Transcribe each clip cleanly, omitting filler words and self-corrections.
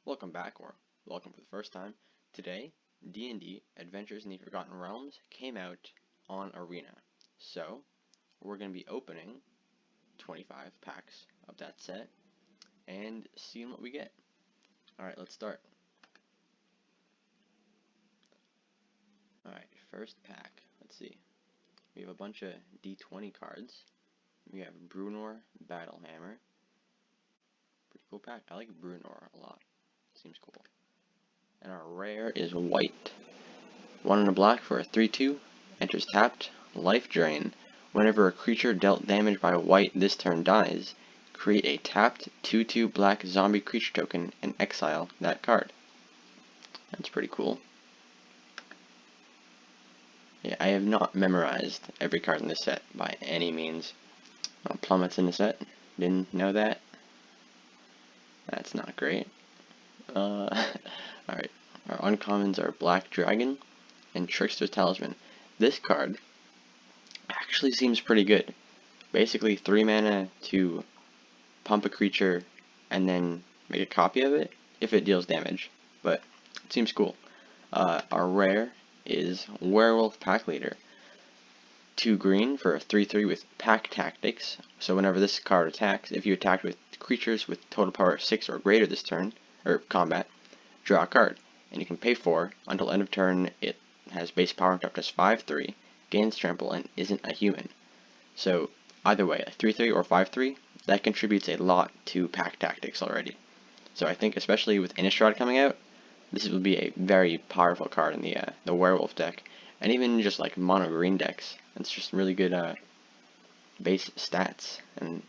Welcome back, or welcome for the first time. Today, D&D Adventures in the Forgotten Realms came out on Arena. So, we're going to be opening 25 packs of that set and seeing what we get. Alright, let's start. Alright, first pack. Let's see. We have a bunch of D20 cards. We have Brunor Battlehammer. Pretty cool pack. I like Brunor a lot. Seems cool. And our rare is white. 1 and a black for a 3/2. Enters tapped. Life Drain. Whenever a creature dealt damage by a white this turn dies, create a tapped 2/2 black zombie creature token and exile that card. That's pretty cool. Yeah, I have not memorized every card in this set by any means. Plummet's in the set. Didn't know that. That's not great. Alright. Our uncommons are Black Dragon and Trickster's Talisman. This card actually seems pretty good. Basically 3 mana to pump a creature and then make a copy of it if it deals damage. But it seems cool. Our rare is Werewolf Pack Leader. 2 green for a 3/3 with Pack Tactics. So whenever this card attacks, if you attack with creatures with total power 6 or greater this turn, or combat, draw a card. And you can pay 4 until end of turn. It has base power up to 5/3, gains trample, and isn't a human. So either way, a 3/3 or 5/3, that contributes a lot to Pack Tactics already. So I think especially with Innistrad coming out, this will be a very powerful card in the Werewolf deck, and even just like mono green decks. It's just really good base stats, and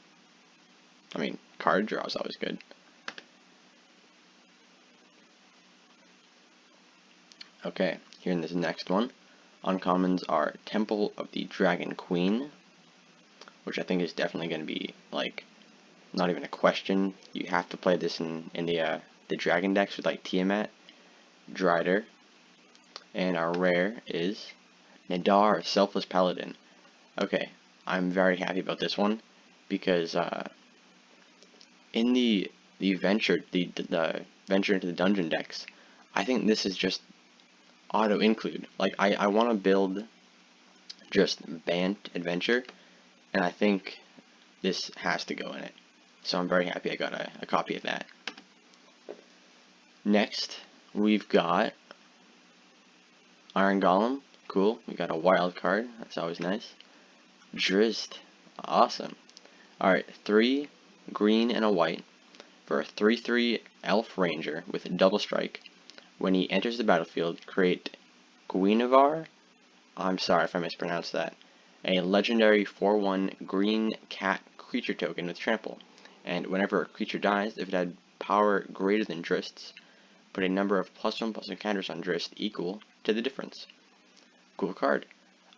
I mean card draw is always good. Okay, here in this next one, uncommons are Temple of the Dragon Queen, which I think is definitely going to be like not even a question. You have to play this in the dragon decks with like Tiamat, Drider, and our rare is Nadar, Selfless Paladin. Okay, I'm very happy about this one because in the venture venture into the dungeon decks, I think this is just auto include. Like I want to build just Bant Adventure, and I think this has to go in it. So I'm very happy I got a copy of that. Next, we've got Iron Golem. Cool. We got a wild card. That's always nice. Drizzt. Awesome. Alright, 3 green and a white for a 3/3 elf ranger with a double strike. When he enters the battlefield, create Guinevere. I'm sorry if I mispronounced that. A legendary 4/1 green cat creature token with trample. And whenever a creature dies, if it had power greater than Drizzt's, put a number of +1/+1 counters on Drizzt equal to the difference. Cool card.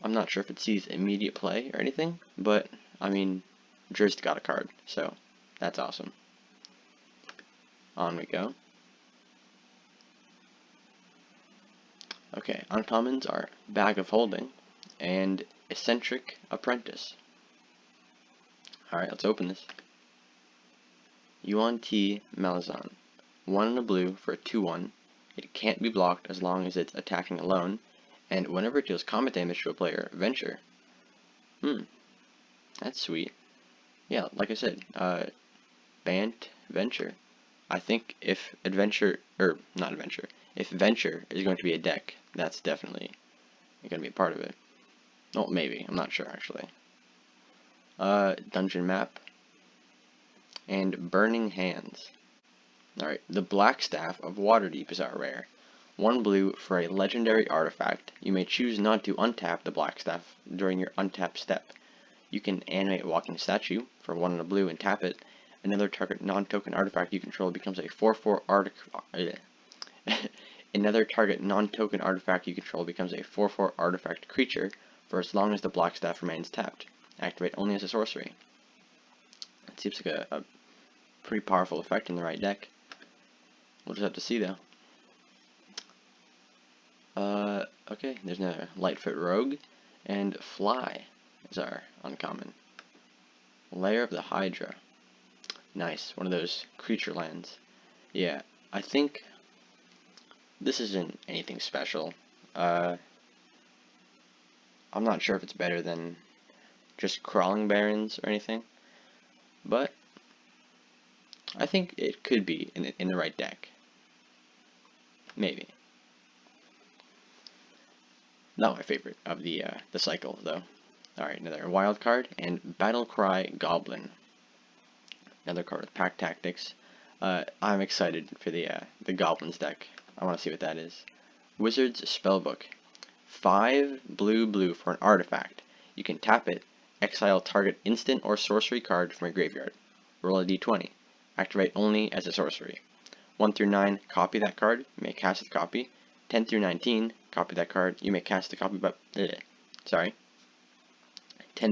I'm not sure if it sees immediate play or anything, but I mean, Drizzt got a card, so that's awesome. On we go. Okay, uncommons are Bag of Holding and Eccentric Apprentice. Alright, let's open this. Yuan T. Malazan. 1 and a blue for a 2/1. It can't be blocked as long as it's attacking alone, and whenever it deals combat damage to a player, venture. That's sweet. Yeah, like I said, Bant Venture. I think if Adventure, or not Adventure, if Venture is going to be a deck, that's definitely going to be a part of it. Oh, maybe. I'm not sure, actually. Dungeon Map. And Burning Hands. Alright, the Black Staff of Waterdeep is our rare. 1 blue for a legendary artifact. You may choose not to untap the Black Staff during your untap step. You can animate Walking Statue for 1 and a blue and tap it. Another target non-token artifact you control becomes a 4/4 Another target non-token artifact you control becomes a 4/4 artifact creature for as long as the Black Staff remains tapped. Activate only as a sorcery. It seems like a pretty powerful effect in the right deck. We'll just have to see though. Okay, there's another Lightfoot Rogue, and Fly is our uncommon. Lair of the Hydra. Nice, one of those creature lands. Yeah, I think this isn't anything special. I'm not sure if it's better than just crawling barons or anything, but I think it could be in the right deck. Maybe. Not my favorite of the cycle though. All right, another wild card and Battle Cry Goblin. Another card with Pack Tactics. I'm excited for the Goblins deck. I want to see what that is. Wizard's Spellbook. 5 blue for an artifact. You can tap it, exile target instant or sorcery card from your graveyard. Roll a d20. Activate only as a sorcery. 1 through 9, copy that card. You may cast the copy. 10 through 19, copy that card. You may cast the copy, but 10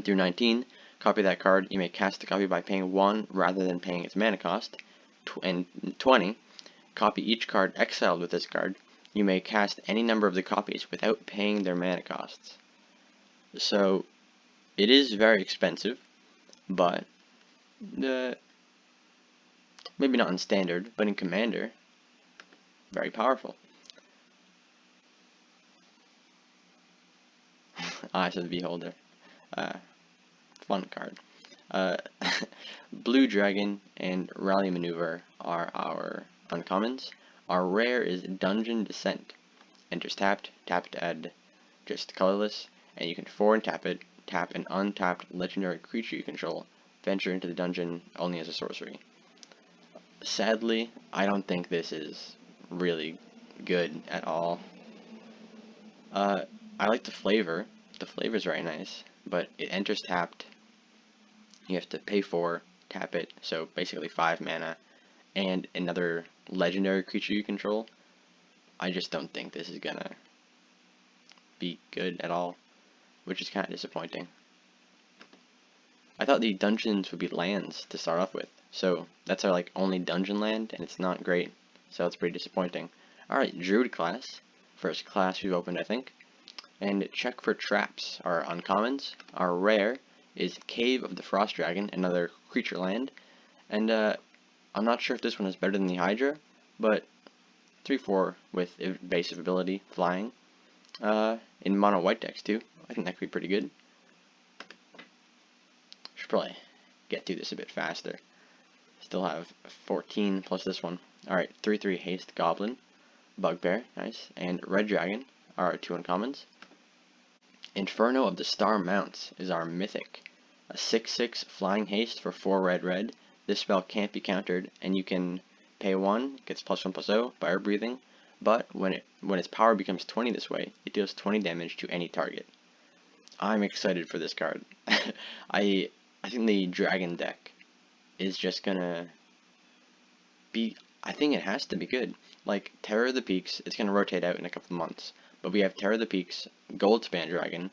through 19, copy that card. You may cast the copy by paying 1 rather than paying its mana cost. And 20, copy each card exiled with this card. You may cast any number of the copies without paying their mana costs. So, it is very expensive, but maybe not in Standard, but in Commander, very powerful. Eyes of the Beholder. Fun card. Blue Dragon and Rally Maneuver are our uncommons. Our rare is Dungeon Descent. Enters tapped to add just colorless, and you can 4 and tap it, tap an untapped legendary creature you control, venture into the dungeon only as a sorcery. Sadly, I don't think this is really good at all. I like the flavor. The flavor is very nice, but it enters tapped. You have to pay 4, tap it, so basically 5 mana, and another legendary creature you control. I just don't think this is gonna be good at all, which is kind of disappointing. I thought the dungeons would be lands to start off with, so that's our like only dungeon land, and it's not great, so it's pretty disappointing. Alright, Druid class, first class we've opened I think, and check for traps. Our uncommons, our rare is Cave of the Frost Dragon, another creature land, and I'm not sure if this one is better than the Hydra, but 3/4 with evasive ability, flying, in mono white decks too. I think that could be pretty good. Should probably get through this a bit faster. Still have 14 plus this one. Alright, 3/3 haste goblin, bugbear, nice, and red dragon are our 2 uncommons. Inferno of the Star Mounts is our mythic. A 6/6 flying haste for 4 red. This spell can't be countered, and you can pay 1, gets +1/+0 by air breathing, but when its power becomes 20 this way, it deals 20 damage to any target. I'm excited for this card. I think the dragon deck is just gonna be, I think it has to be good. Like Terror of the Peaks, it's gonna rotate out in a couple months, but we have Terror of the Peaks, Goldspan Dragon,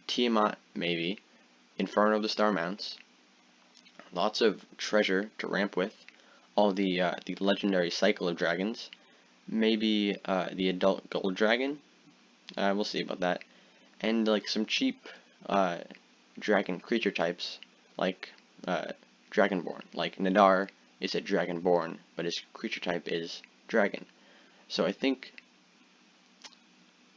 Tiamat maybe, Inferno of the Star Mounts, lots of treasure to ramp with, all the legendary cycle of dragons, maybe the adult gold dragon, we'll see about that, and like some cheap dragon creature types like Dragonborn. Like Nadar is a Dragonborn, but his creature type is dragon. So I think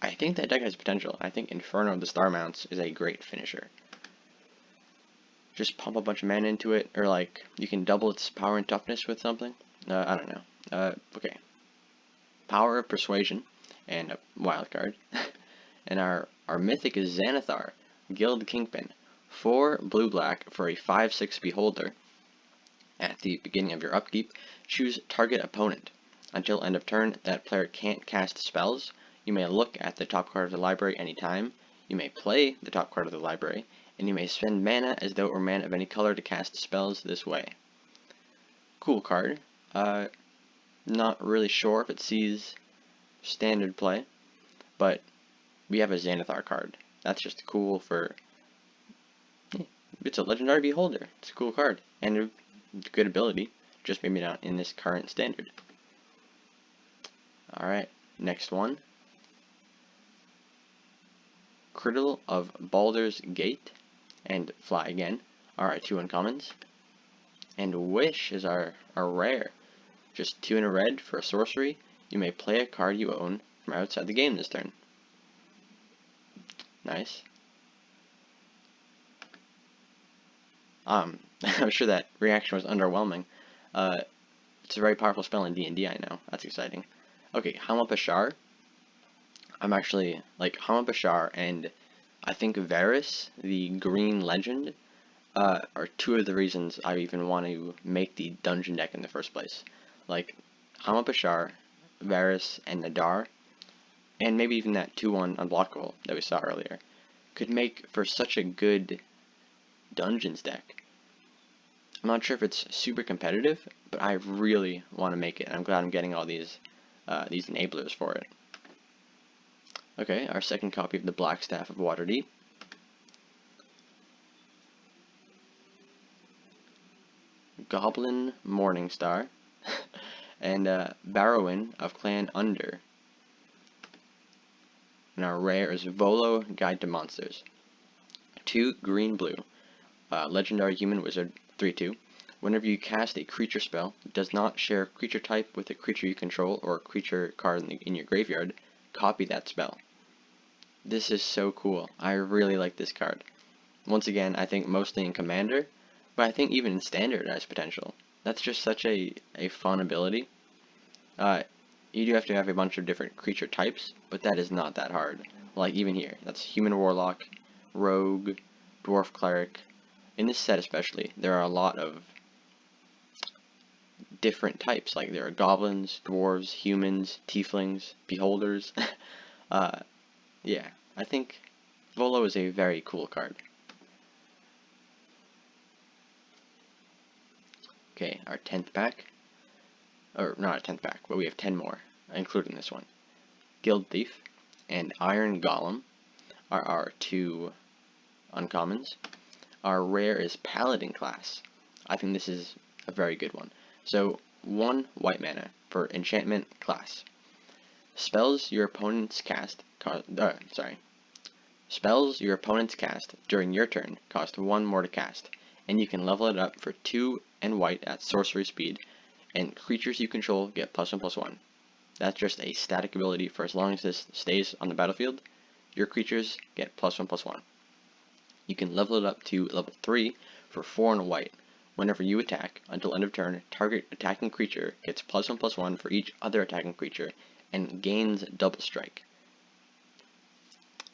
that deck has potential. I think Inferno of the Star Mounts is a great finisher. Just pump a bunch of mana into it, or like you can double its power and toughness with something. I don't know. Okay. Power of Persuasion and a wild card. And our mythic is Xanathar, Guild Kingpin. 4 blue-black for a 5/6 beholder. At the beginning of your upkeep, choose target opponent. Until end of turn, that player can't cast spells. You may look at the top card of the library anytime. You may play the top card of the library, and you may spend mana as though it were mana of any color to cast spells this way. Cool card. Not really sure if it sees standard play, but we have a Xanathar card. That's just cool for... It's a legendary beholder. It's a cool card, and a good ability, just maybe not in this current standard. Alright, next one. Crittle of Baldur's Gate and Fly Again are our 2 uncommons. And Wish is our rare. Just 2 in a red for a sorcery. You may play a card you own from outside the game this turn. Nice. I'm sure that reaction was underwhelming. It's a very powerful spell in D&D, I know. That's exciting. Okay, Hama Bashar. I'm actually, like, Hama Bashar and I think Varus, the green legend, are two of the reasons I even want to make the dungeon deck in the first place. Like, Hama Bashar, Varus, and Nadar, and maybe even that 2-1 unblockable that we saw earlier, could make for such a good dungeons deck. I'm not sure if it's super competitive, but I really want to make it, and I'm glad I'm getting all these enablers for it. Okay, our second copy of the Black Staff of Waterdeep. Goblin Morningstar, and Barrowin of Clan Under. And our rare is Volo, Guide to Monsters. 2 green-blue. Legendary Human Wizard, 3/2. Whenever you cast a creature spell, it does not share creature type with a creature you control or a creature card in your graveyard, copy that spell. This is so cool. I really like this card. Once again, I think mostly in Commander, but I think even in Standard it has potential. That's just such a fun ability. You do have to have a bunch of different creature types, but that is not that hard. Like even here, that's Human Warlock, Rogue, Dwarf Cleric. In this set especially, there are a lot of different types. Like there are goblins, dwarves, humans, tieflings, beholders. Yeah, I think Volo is a very cool card. Okay, our 10th pack. Or not a 10th pack, but we have 10 more, including this one. Guild Thief and Iron Golem are our 2 uncommons. Our rare is Paladin class. I think this is a very good one. So 1 white mana for enchantment class. Spells your opponents cast during your turn cost 1 more to cast, and you can level it up for 2 and white at sorcery speed, and creatures you control get +1/+1. That's just a static ability for as long as this stays on the battlefield. Your creatures get +1/+1. You can level it up to level 3 for 4 and white. Whenever you attack, until end of turn, target attacking creature gets +1/+1 for each other attacking creature, and gains double strike.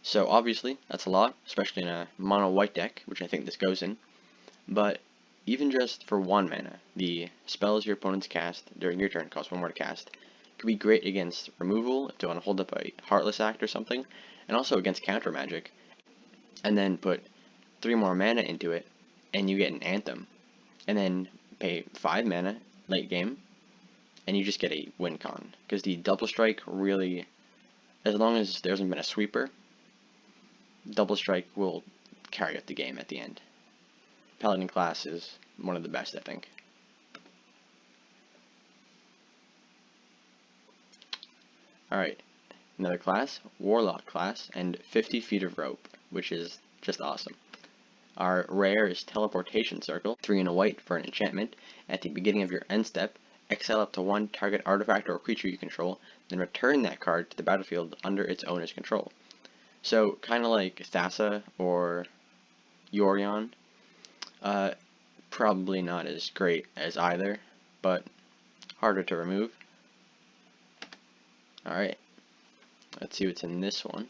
So obviously, that's a lot, especially in a mono white deck, which I think this goes in. But even just for 1 mana, the spells your opponents cast during your turn cost 1 more to cast. Could be great against removal, if they want to hold up a Heartless Act or something, and also against counter magic. And then put 3 more mana into it, and you get an Anthem. And then pay 5 mana late game, and you just get a win con. Because the double strike really, as long as there hasn't been a sweeper, double strike will carry up the game at the end. Paladin class is one of the best, I think. Alright, another class, Warlock class, and 50 feet of rope, which is just awesome. Our rare is Teleportation Circle, 3 and a white for an enchantment. At the beginning of your end step, exile up to 1 target artifact or creature you control, then return that card to the battlefield under its owner's control. So, kind of like Thassa or Yorion. Probably not as great as either, but harder to remove. Alright, let's see what's in this one.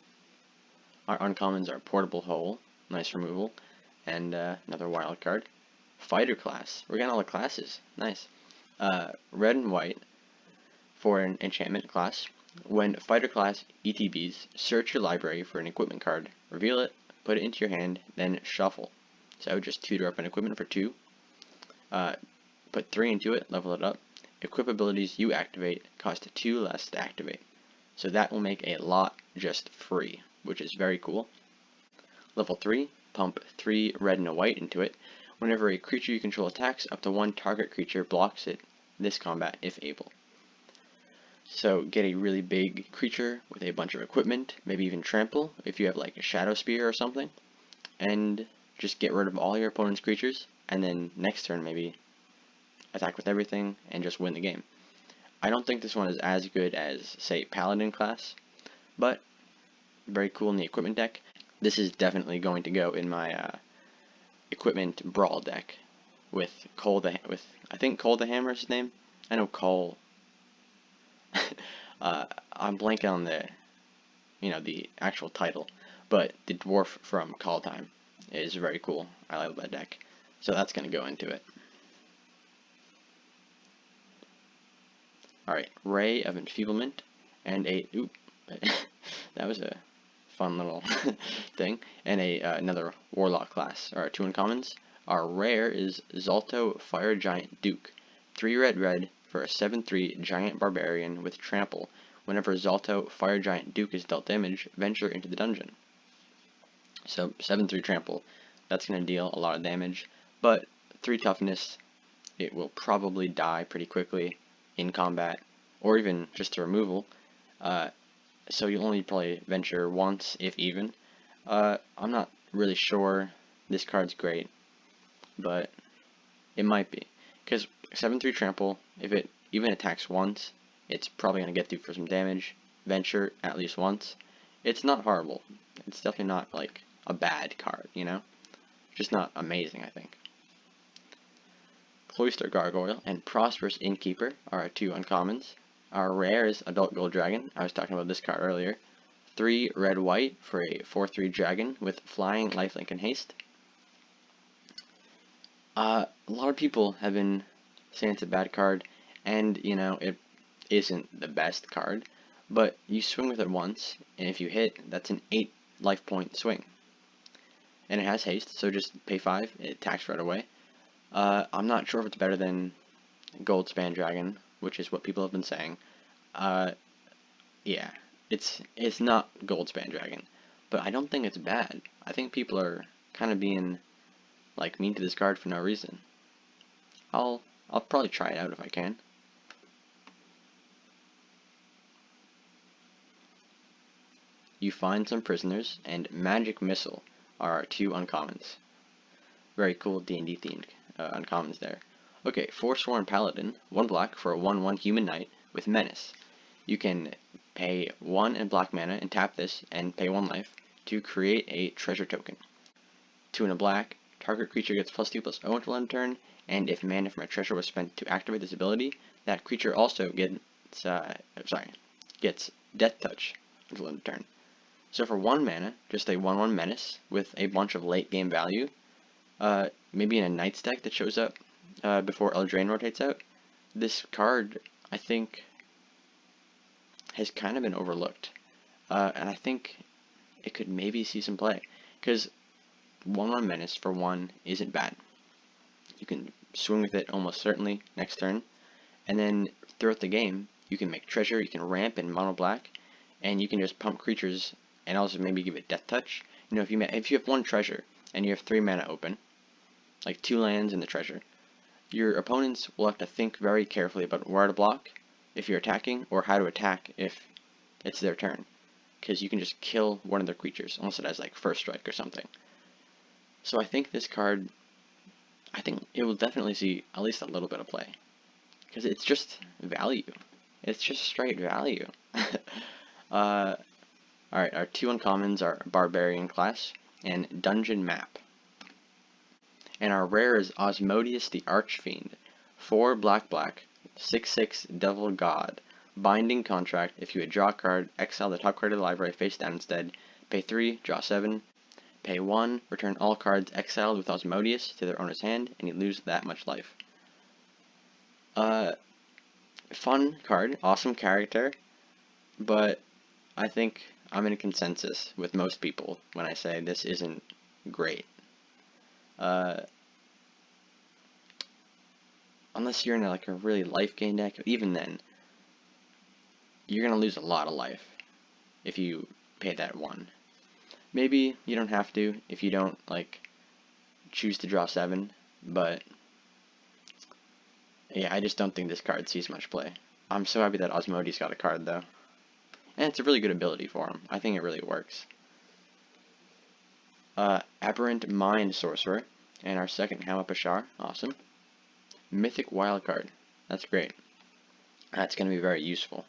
Our uncommons are Portable Hole, nice removal, and another wild card. Fighter class, we're getting all the classes, nice. Red and white for an enchantment class. When fighter class ETBs, search your library for an equipment card, reveal it, put it into your hand, then shuffle. So just tutor up an equipment for 2. Put 3 into it, level it up. Equip abilities you activate cost 2 less to activate. So that will make a lot just free, which is very cool. Level 3, pump 3 red and a white into it. Whenever a creature you control attacks, up to 1 target creature blocks it this combat if able. So get a really big creature with a bunch of equipment, maybe even trample if you have like a Shadow Spear or something, and just get rid of all your opponent's creatures, and then next turn maybe attack with everything and just win the game. I don't think this one is as good as, say, Paladin class, but very cool in the equipment deck. This is definitely going to go in my equipment brawl deck with I think Cole the Hammer is his name. I know Cole. I'm blanking on the actual title, but the dwarf from Call Time is very cool. I like that deck, so that's gonna go into it. All right, Ray of Enfeeblement and a that was a fun little thing, and another Warlock class. Our 2 uncommons. Our rare is Zalto Fire Giant Duke, 3 red for a 7/3 Giant Barbarian with Trample. Whenever Zalto Fire Giant Duke is dealt damage, venture into the dungeon. So 7/3 Trample, that's going to deal a lot of damage, but 3 toughness, it will probably die pretty quickly in combat, or even just a removal. So you'll only probably venture once, if even. I'm not really sure this card's great, but it might be. Because 7/3 Trample, if it even attacks once, it's probably going to get through for some damage. Venture at least once. It's not horrible. It's definitely not like a bad card, you know? Just not amazing, I think. Cloister Gargoyle and Prosperous Innkeeper are our 2 uncommons. Our rare is Adult Gold Dragon. I was talking about this card earlier. 3 red-white for a 4/3 dragon with flying, lifelink, and haste. A lot of people have been saying it's a bad card, and you know, it isn't the best card, but you swing with it once, and if you hit, that's an 8 life point swing. And it has haste, so just pay 5, it attacks right away. I'm not sure if it's better than Gold Span Dragon, which is what people have been saying. Yeah, it's not Gold Span Dragon, but I don't think it's bad. I think people are kind of being like mean to this card for no reason. I'll probably try it out if I can. You Find Some Prisoners and Magic Missile are our 2 uncommons. Very cool D&D themed uncommons there. Okay, Forsworn Paladin, 1 black for a 1/1 Human Knight with Menace. You can pay 1 and black mana and tap this and pay 1 life to create a treasure token. 2 and a black, target creature gets +2/+0 until end turn, and if mana from a treasure was spent to activate this ability, that creature also gets Death Touch until end turn. So for 1 mana, just a 1/1 Menace with a bunch of late game value, maybe in a Knight's deck that shows up before Eldraine rotates out. This card, I think, has kind of been overlooked, and I think it could maybe see some play, because 1/1 Menace for 1 isn't bad. You can swing with it almost certainly next turn, and then throughout the game, you can make treasure, you can ramp in mono black, and you can just pump creatures and also maybe give it Death Touch. You know, if you have 1 treasure and you have 3 mana open, like 2 lands and the treasure, your opponents will have to think very carefully about where to block if you're attacking, or how to attack if it's their turn, because you can just kill one of their creatures unless it has like first strike or something. So I think this card, I think it will definitely see at least a little bit of play, because it's just value. It's just straight value. Alright, our 2 uncommons are Barbarian class and Dungeon Map. And our rare is Osmodius the Archfiend, 4 black, 6/6 Devil God. Binding Contract, if you would draw a card, exile the top card of the library face down instead, pay 3, draw 7, pay 1, return all cards exiled with Osmodius to their owner's hand, and you lose that much life. Fun card, awesome character, but I think I'm in a consensus with most people when I say this isn't great. Unless you're in like a really life gain deck, even then, you're gonna lose a lot of life if you pay that 1. Maybe you don't have to if you don't like choose to draw 7, but yeah, I just don't think this card sees much play. I'm so happy that Osmodius got a card though, and it's a really good ability for him. I think it really works. Aberrant Mind Sorcerer, and our second Hamapashar, awesome. Mythic Wildcard, that's great. That's going to be very useful.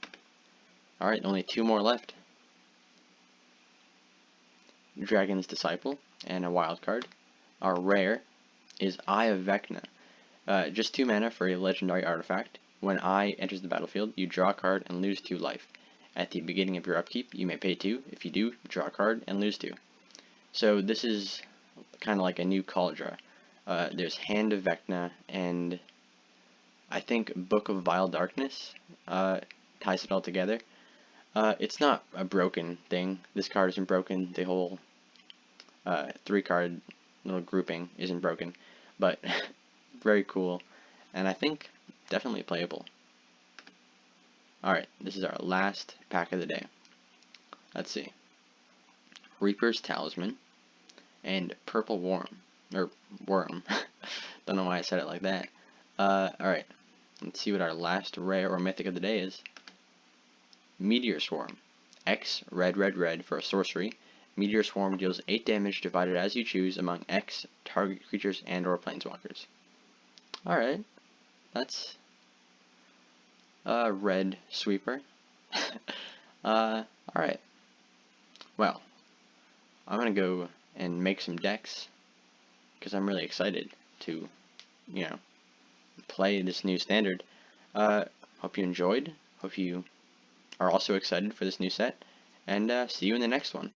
Alright, only 2 more left. Dragon's Disciple and a wild card. Our rare is Eye of Vecna. Just 2 mana for a legendary artifact. When Eye enters the battlefield, you draw a card and lose 2 life. At the beginning of your upkeep, you may pay 2. If you do, draw a card and lose 2. So this is kind of like a new Kaldra. There's Hand of Vecna, and I think Book of Vile Darkness ties it all together. It's not a broken thing. This card isn't broken. The whole 3-card little grouping isn't broken, but very cool, and I think definitely playable. Alright, this is our last pack of the day. Let's see. Reaper's Talisman and Purple Worm. Or Worm. Don't know why I said it like that. Alright, let's see what our last rare or mythic of the day is. Meteor Swarm. X, red, red, red for a sorcery. Meteor Swarm deals 8 damage divided as you choose among X target creatures and or planeswalkers. Alright, that's a red sweeper. Alright. Well, I'm gonna go and make some decks because I'm really excited to, play this new standard. Hope you enjoyed. Hope you are also excited for this new set, and see you in the next one.